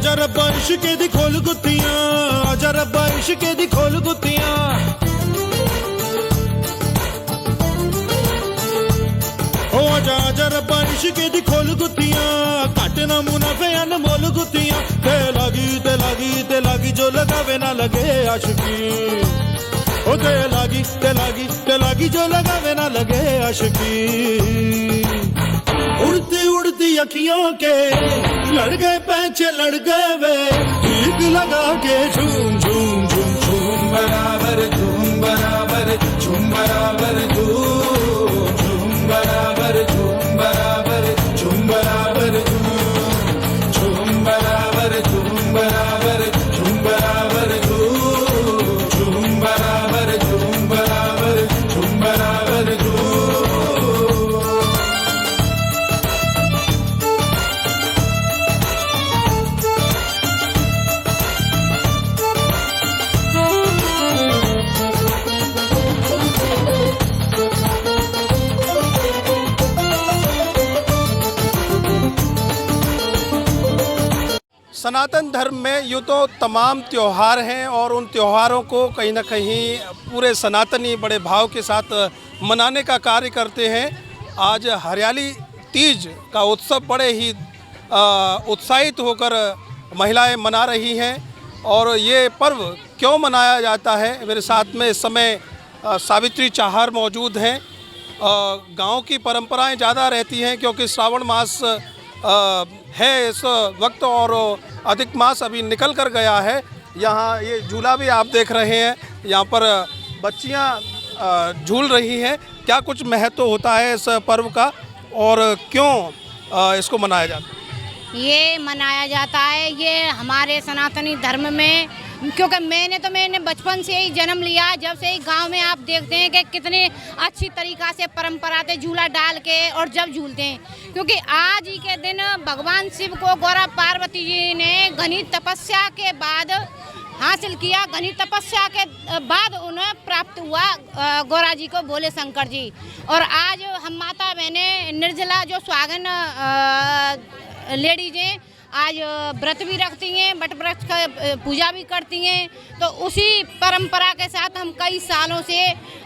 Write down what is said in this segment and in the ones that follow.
आजा रब्बा इश्के दी खोल गुत्तियां, आजा रब्बा इश्के दी खोल गुत्तियां। ओ आजा आजा रब्बा इश्के दी खोल गुत्तियां, घट ना मुनाफे अनमोल गुत्तियां। ते लागी जो लगावे ना लगे आशिकी। ओ ते लागी जो लगावे ना लगे आशिकी। उड़ती उड़ती अखियों के लड़ गए पैंचे लड़ गए वे, ठीक लगा के झूम झूम झूम झूम बराबर झूम बराबर झूम बराबर झूम बराबर झूम बराबर झूम बराबर झूम बराबर झूम बराबर झूम बराबर झूम बराबर झूम बराबर झूम बराबर सनातन धर्म में यूँ तो तमाम त्यौहार हैं और उन त्योहारों को कहीं ना कहीं पूरे सनातनी बड़े भाव के साथ मनाने का कार्य करते हैं। आज हरियाली तीज का उत्सव बड़े ही उत्साहित होकर महिलाएं मना रही हैं। और ये पर्व क्यों मनाया जाता है, मेरे साथ में इस समय सावित्री चाहर मौजूद हैं। गांव की परंपराएं ज़्यादा रहती हैं क्योंकि श्रावण मास है इस वक्त और अधिक मास अभी निकल कर गया है। यहाँ ये झूला भी आप देख रहे हैं, यहाँ पर बच्चियाँ झूल रही हैं। क्या कुछ महत्व होता है इस पर्व का और क्यों इसको मनाया जाता है? ये मनाया जाता है ये हमारे सनातनी धर्म में, क्योंकि मैंने बचपन से ही जन्म लिया। जब से ही गांव में आप देखते हैं कि कितने अच्छी तरीक़ा से परंपरा से झूला डाल के और जब झूलते हैं, क्योंकि आज ही के दिन भगवान शिव को गौरा पार्वती जी ने घनी तपस्या के बाद हासिल किया। घनी तपस्या के बाद उन्हें प्राप्त हुआ गौरा जी को, भोले शंकर जी। और आज हम माता बहनें निर्जला जो सुहागन लेडीज हैं आज व्रत भी रखती हैं, बट वृक्ष का पूजा भी करती हैं। तो उसी परंपरा के साथ हम कई सालों से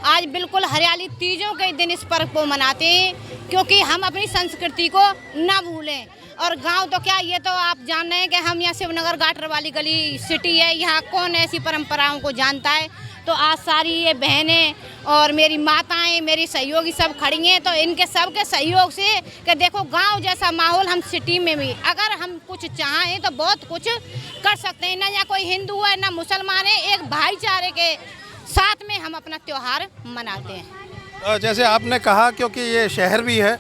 आज बिल्कुल हरियाली तीजों के दिन इस पर्व को मनाते हैं, क्योंकि हम अपनी संस्कृति को ना भूलें। और गांव तो क्या, ये तो आप जान रहे हैं कि हम यहाँ शिवनगर गाटर वाली गली सिटी है, यहाँ कौन ऐसी परंपराओं को जानता है। तो आज सारी ये बहनें और मेरी माताएं, मेरी सहयोगी सब खड़ी हैं, तो इनके सब के सहयोग से कि देखो गांव जैसा माहौल हम सिटी में भी अगर हम कुछ चाहें तो बहुत कुछ कर सकते हैं। ना यहाँ कोई हिंदू है ना मुसलमान है, एक भाईचारे के साथ में हम अपना त्यौहार मनाते हैं। जैसे आपने कहा, क्योंकि ये शहर भी है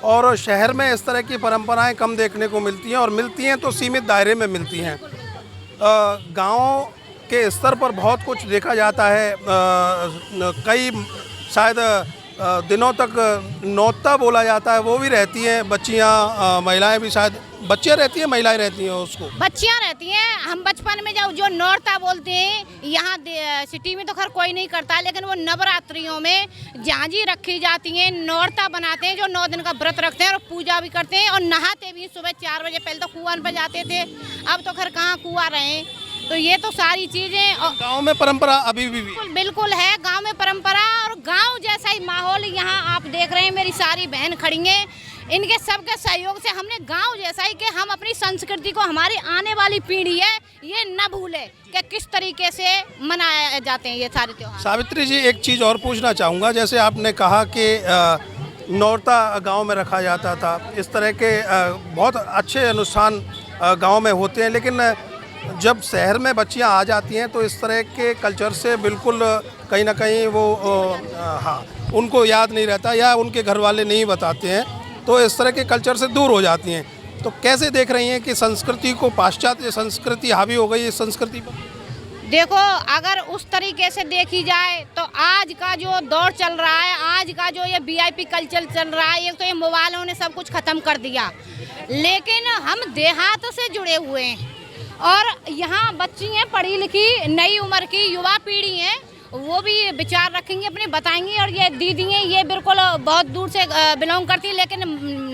और शहर में इस तरह की परंपराएं कम देखने को मिलती हैं और मिलती हैं तो सीमित दायरे में मिलती हैं। गाँव के स्तर पर बहुत कुछ देखा जाता है। कई शायद दिनों तक नौता बोला जाता है, वो भी रहती हैं बच्चियाँ, महिलाएं भी, शायद बच्चियाँ रहती हैं, महिलाएं रहती हैं, उसको बच्चियाँ रहती हैं। हम बचपन में जो नौरता बोलते हैं, यहाँ सिटी में तो खैर कोई नहीं करता, लेकिन वो नवरात्रियों में झांझी रखी जाती हैं, नौरता बनाते हैं, जो 9 दिन का व्रत रखते हैं और पूजा भी करते हैं और नहाते भी। सुबह 4 बजे पहले तो कुआं पे जाते थे, अब तो खैर कहाँ कुआं रहे। तो ये तो सारी चीज़ें और गांव में परंपरा अभी भी बिल्कुल है। गांव में परंपरा और गांव जैसा ही माहौल यहाँ आप देख रहे हैं। मेरी सारी बहन खड़ी हैं, इनके सबके सहयोग से हमने गांव जैसा ही कि हम अपनी संस्कृति को, हमारी आने वाली पीढ़ी है ये न भूले कि किस तरीके से मनाए जाते हैं ये सारे त्योहार। सावित्री जी, एक चीज़ और पूछना चाहूँगा। जैसे आपने कहा कि नौरता गांव में रखा जाता था, इस तरह के बहुत अच्छे अनुष्ठान गांव में होते हैं, लेकिन जब शहर में बच्चियां आ जाती हैं तो इस तरह के कल्चर से बिल्कुल कहीं ना कहीं वो उनको याद नहीं रहता या उनके घर वाले नहीं बताते हैं, तो इस तरह के कल्चर से दूर हो जाती हैं। तो कैसे देख रही हैं कि संस्कृति को, पाश्चात्य संस्कृति हावी हो गई इस संस्कृति पर? देखो, अगर उस तरीके से देखी जाए तो आज का जो दौर चल रहा है, आज का जो ये VIP कल्चर चल रहा है, ये तो ये मोबाइलों ने सब कुछ ख़त्म कर दिया। लेकिन हम देहात से जुड़े हुए हैं और यहाँ बच्ची हैं, पढ़ी लिखी नई उम्र की युवा पीढ़ी हैं, वो भी विचार रखेंगी, अपने बताएंगी। और ये दीदी हैं, ये बिल्कुल बहुत दूर से बिलोंग करती है, लेकिन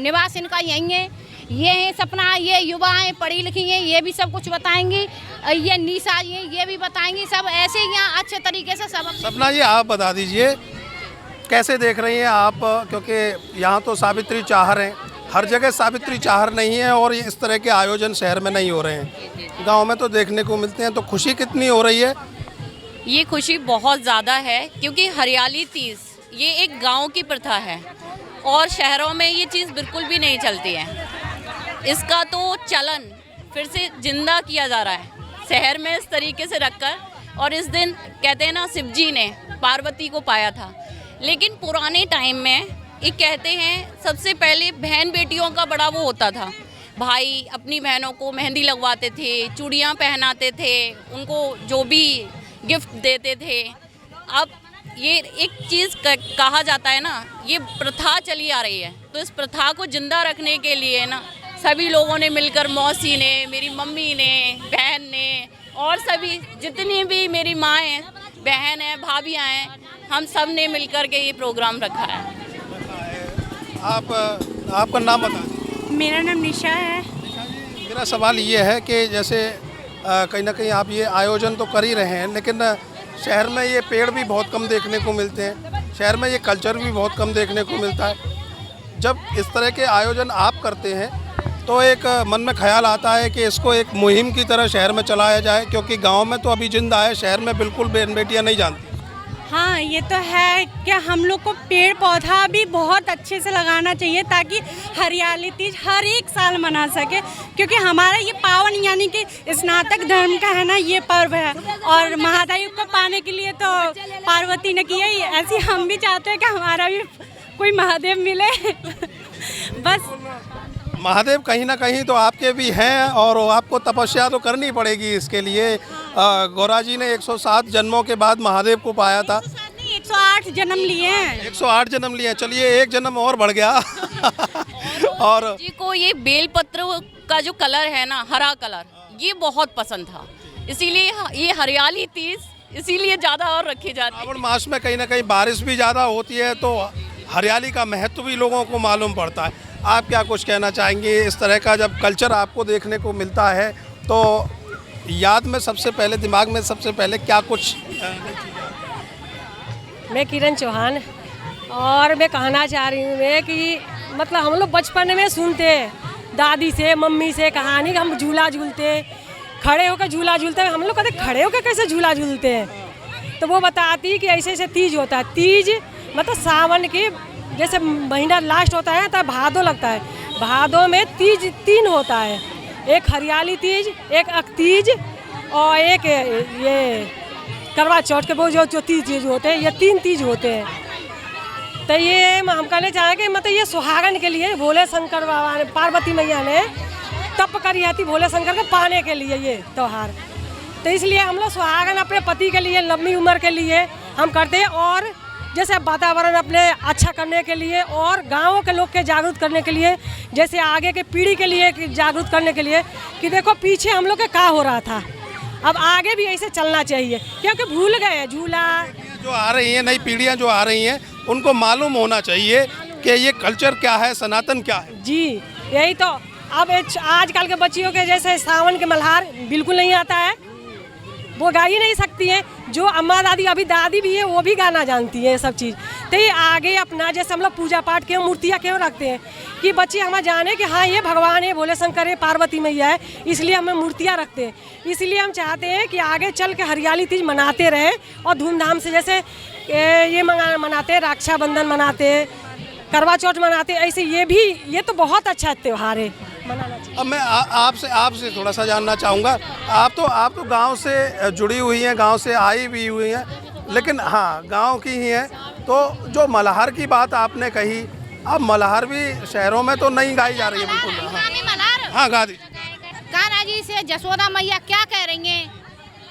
निवास इनका यहीं है। ये है सपना, ये युवा हैं, पढ़ी लिखी हैं, ये भी सब कुछ बताएंगी। ये निशा जी हैं, ये भी बताएंगी। सब ऐसे ही यहाँ अच्छे तरीके से सब। सपना जी, आप बता दीजिए कैसे देख रही हैं आप, क्योंकि यहाँ तो सावित्री चाहर हैं, हर जगह सावित्री चाहर नहीं है और इस तरह के आयोजन शहर में नहीं हो रहे हैं, गांव में तो देखने को मिलते हैं, तो खुशी कितनी हो रही है? ये खुशी बहुत ज़्यादा है क्योंकि हरियाली तीज ये एक गांव की प्रथा है और शहरों में ये चीज़ बिल्कुल भी नहीं चलती है। इसका तो चलन फिर से जिंदा किया जा रहा है शहर में इस तरीके से रखकर। और इस दिन कहते हैं ना, शिव जी ने पार्वती को पाया था, लेकिन पुराने टाइम में ये कहते हैं सबसे पहले बहन बेटियों का बड़ा वो होता था। भाई अपनी बहनों को मेहंदी लगवाते थे, चूड़ियाँ पहनाते थे, उनको जो भी गिफ्ट देते थे। अब ये एक चीज़ कहा जाता है ना, ये प्रथा चली आ रही है, तो इस प्रथा को जिंदा रखने के लिए ना सभी लोगों ने मिलकर, मौसी ने, मेरी मम्मी ने, बहन ने और सभी जितनी भी मेरी माँ हैं, बहन हैं, भाभियाँ हैं, हम सब ने मिलकर के ये प्रोग्राम रखा है। आपका नाम बता दीजिए। मेरा नाम निशा है। मेरा सवाल ये है कि जैसे कहीं ना कहीं आप ये आयोजन तो कर ही रहे हैं, लेकिन शहर में ये पेड़ भी बहुत कम देखने को मिलते हैं, शहर में ये कल्चर भी बहुत कम देखने को मिलता है। जब इस तरह के आयोजन आप करते हैं तो एक मन में ख्याल आता है कि इसको एक मुहिम की तरह शहर में चलाया जाए, क्योंकि गांव में तो अभी जिंदा है, शहर में बिल्कुल बहन बेटियां नहीं जानती। हाँ, ये तो है कि हम लोग को पेड़ पौधा भी बहुत अच्छे से लगाना चाहिए ताकि हरियाली तीज हर एक साल मना सके, क्योंकि हमारा ये पावन यानी कि स्नातक धर्म का है ना ये पर्व है। और महादेव को पाने के लिए तो पार्वती ने किया ही, ऐसे हम भी चाहते हैं कि हमारा भी कोई महादेव मिले। बस महादेव कहीं ना कहीं तो आपके भी हैं और आपको तपस्या तो करनी पड़ेगी इसके लिए। गौरा जी ने 107 जन्मों के बाद महादेव को पाया था। 108 जन्म लिए हैं। 108 जन्म लिए, चलिए एक जन्म और बढ़ गया। और जी को ये बेलपत्र का जो कलर है ना, हरा कलर, ये बहुत पसंद था, इसीलिए ये हरियाली तीज इसीलिए ज़्यादा और रखी जाती है। श्रावण मास में कहीं ना कहीं बारिश भी ज़्यादा होती है तो हरियाली का महत्व भी लोगों को मालूम पड़ता है। आप क्या कुछ कहना चाहेंगे? इस तरह का जब कल्चर आपको देखने को मिलता है तो याद में सबसे पहले, दिमाग में सबसे पहले क्या कुछ? मैं किरण चौहान, और मैं कहना चाह रही हूँ मैं कि मतलब हम लोग बचपन में सुनते हैं दादी से, मम्मी से कहानी कि हम झूला झूलते, खड़े होकर झूला झूलते। हम लोग कहते खड़े होकर कैसे झूला झूलते हैं, तो वो बताती कि ऐसे ऐसे तीज होता है। तीज मतलब सावन के जैसे महीना लास्ट होता है तब भादो लगता है, भादो में तीज 3 होता है, एक हरियाली तीज, एक अकतीज और एक ये करवा चौथ के वो जो तीज होते हैं, ये 3 तीज होते हैं। तो ये हम कहने चाहें कि मतलब ये सुहागन के लिए भोले शंकर बाबा ने, पार्वती मैया ने तप करी थी भोले शंकर को पाने के लिए ये त्यौहार। तो इसलिए हम लोग सुहागन अपने पति के लिए, लंबी उम्र के लिए हम करते हैं, और जैसे वातावरण अपने अच्छा करने के लिए और गाँवों के लोग के जागरूक करने के लिए, जैसे आगे के पीढ़ी के लिए जागरूक करने के लिए कि देखो पीछे हम लोग के क्या हो रहा था, अब आगे भी ऐसे चलना चाहिए, क्योंकि भूल गए झूला। जो आ रही हैं, नई पीढ़ियां जो आ रही हैं, उनको मालूम होना चाहिए कि ये कल्चर क्या है, सनातन क्या है। जी यही तो। अब आजकल के बच्चियों के जैसे सावन के मल्हार बिल्कुल नहीं आता है, वो गा ही नहीं सकती हैं। जो अम्मा दादी, अभी दादी भी है, वो भी गाना जानती है, ये सब चीज़। तो ये आगे अपना जैसे हम लोग पूजा पाठ के मूर्तियाँ क्यों रखते हैं कि बच्चे हमें जाने कि हाँ ये भगवान है, भोले शंकर है, पार्वती मैया है, इसलिए हमें मूर्तियाँ रखते हैं। इसलिए हम चाहते हैं कि आगे चल के हरियाली तीज मनाते रहें और धूमधाम से, जैसे ये मनाते हैं, रक्षाबंधन मनाते हैं, करवा चौथ मनाते हैं, ऐसे ये तो बहुत अच्छा त्यौहार है, मनाना चाहिए। अब मैं आपसे थोड़ा सा जानना चाहूँगा, आप तो गांव से जुड़ी हुई हैं, गांव से आई भी हुई हैं, लेकिन हाँ गांव की ही हैं, तो जो मल्हार की बात आपने कही, अब मल्हार भी शहरों में तो नहीं गाई जा रही है बिल्कुल। हाँ गा दी। कान्हा जी से जसोदा मैया क्या कह रही हैं?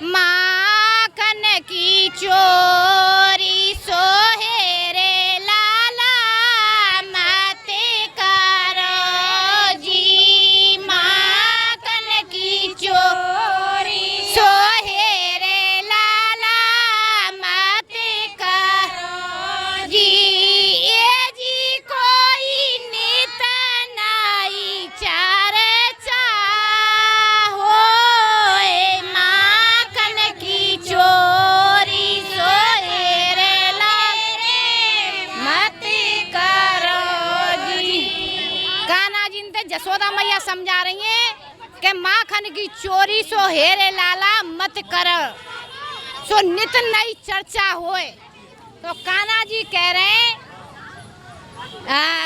माखन की चोरी सोहेरे लाला मत करो जी, माखन की चोरी सोहेरे लाला मत करो जी, ये जी कोई नित नाई चा जसोदा मैया समझा रही हैं कि माखन की चोरी सो हेरे लाला मत कर, सो नित नई चर्चा होए। तो कान्हा जी कह रहे हैं,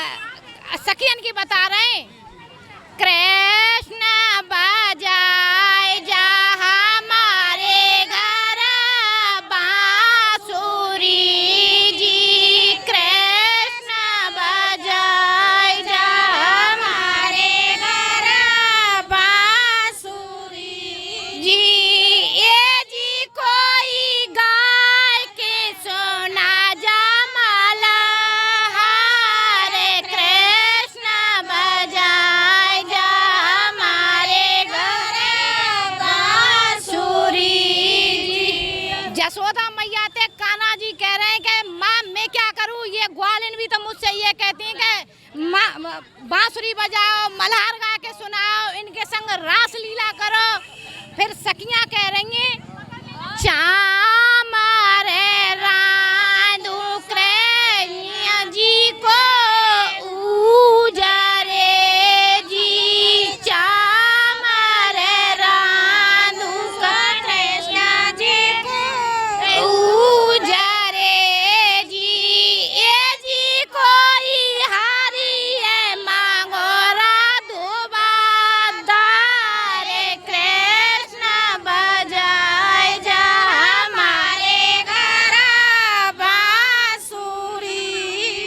सखियन की बता रहे हैं, कृष्ण बजाए जा हमारे घर बांसुरी जी, कृष्ण बजाए जा हमारे घर बांसुरी जी, ये जी कोई गाय के सुना जा माला, हरे कृष्ण बजाए जा हमारे घर बांसुरी जी। जसोदा मैया ते कान्हा जी कह रहे हैं कि माँ मैं क्या करूँ, ये ग्वालिन भी तो मुझसे ये कहती हैं कि माँ बांसुरी बजाओ, मल्हार गा के सुनाओ, इनके संग रास लीला करो। फिर सखियाँ कह रही हैं, चामारे रांधू कृष्ण जी को उजारे जी, चामारे रांधू कृष्ण जी को उजारे जी, ये जी कोई हारी है मांगो राधुबा, दारे कृष्ण बजाए जा हमारे घर बांसुरी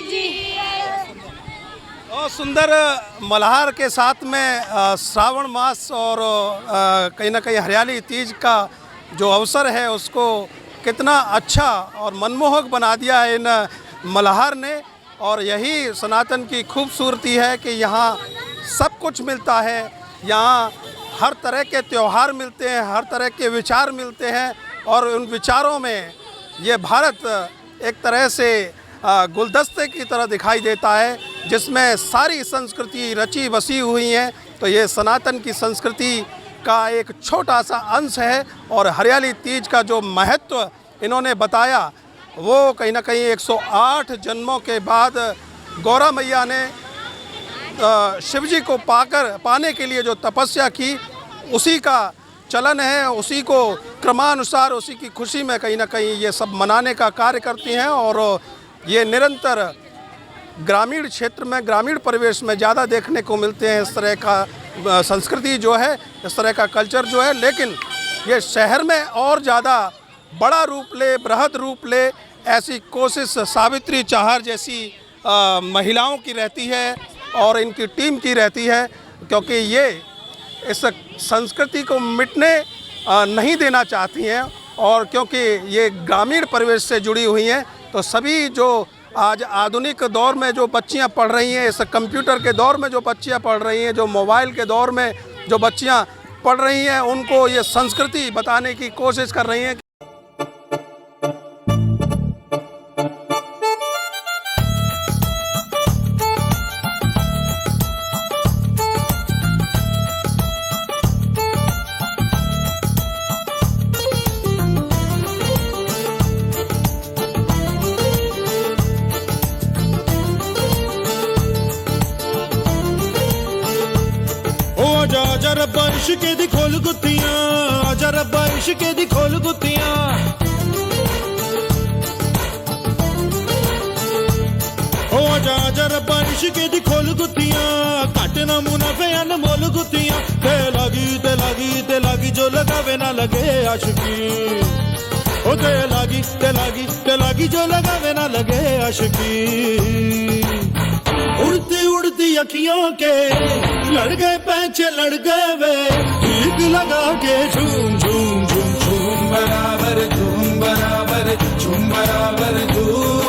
जी। और सुंदर मल्हार के साथ में श्रावण मास और कहीं ना कहीं हरियाली तीज का जो अवसर है उसको कितना अच्छा और मनमोहक बना दिया है इन मल्हार ने। और यही सनातन की खूबसूरती है कि यहाँ सब कुछ मिलता है, यहाँ हर तरह के त्यौहार मिलते हैं, हर तरह के विचार मिलते हैं, और उन विचारों में ये भारत एक तरह से गुलदस्ते की तरह दिखाई देता है, जिसमें सारी संस्कृति रची बसी हुई है। तो ये सनातन की संस्कृति का एक छोटा सा अंश है। और हरियाली तीज का जो महत्व इन्होंने बताया वो कहीं ना कहीं 108 जन्मों के बाद गौरा मैया ने शिवजी को पाने के लिए जो तपस्या की, उसी का चलन है, उसी को क्रमानुसार उसी की खुशी में कहीं ना कहीं ये सब मनाने का कार्य करती हैं। और ये निरंतर ग्रामीण क्षेत्र में, ग्रामीण परिवेश में ज़्यादा देखने को मिलते हैं इस तरह का संस्कृति जो है, इस तरह का कल्चर जो है। लेकिन ये शहर में और ज़्यादा बड़ा रूप ले, बृहद रूप ले, ऐसी कोशिश सावित्री चाहर जैसी महिलाओं की रहती है और इनकी टीम की रहती है, क्योंकि ये इस संस्कृति को मिटने नहीं देना चाहती हैं। और क्योंकि ये ग्रामीण परिवेश से जुड़ी हुई हैं, तो सभी जो आज आधुनिक दौर में जो बच्चियां पढ़ रही हैं, इस कंप्यूटर के दौर में जो बच्चियां पढ़ रही हैं, जो मोबाइल के दौर में जो बच्चियां पढ़ रही हैं, उनको ये संस्कृति बताने की कोशिश कर रही हैं। आजा रब्बा इश्के दी खोल गुत्तियां, आजा रब्बा इश्के दी खोल गुत्तियां, ओ आजा रब्बा इश्के दी खोल गुत्तियां, घट ना मुनाफे अनमोल गुत्तियां, ते लागी जो लगावे ना लगे आशिकी, ओ ते लागी जो लगावे ना लगे आशिकी। उड़ती उड़ती अखियों के लड़ गए पैंचे लड़ गए वे, ठीक लगा के झूम झूम झूम झूम बराबर झूम बराबर झूम बराबर झूम।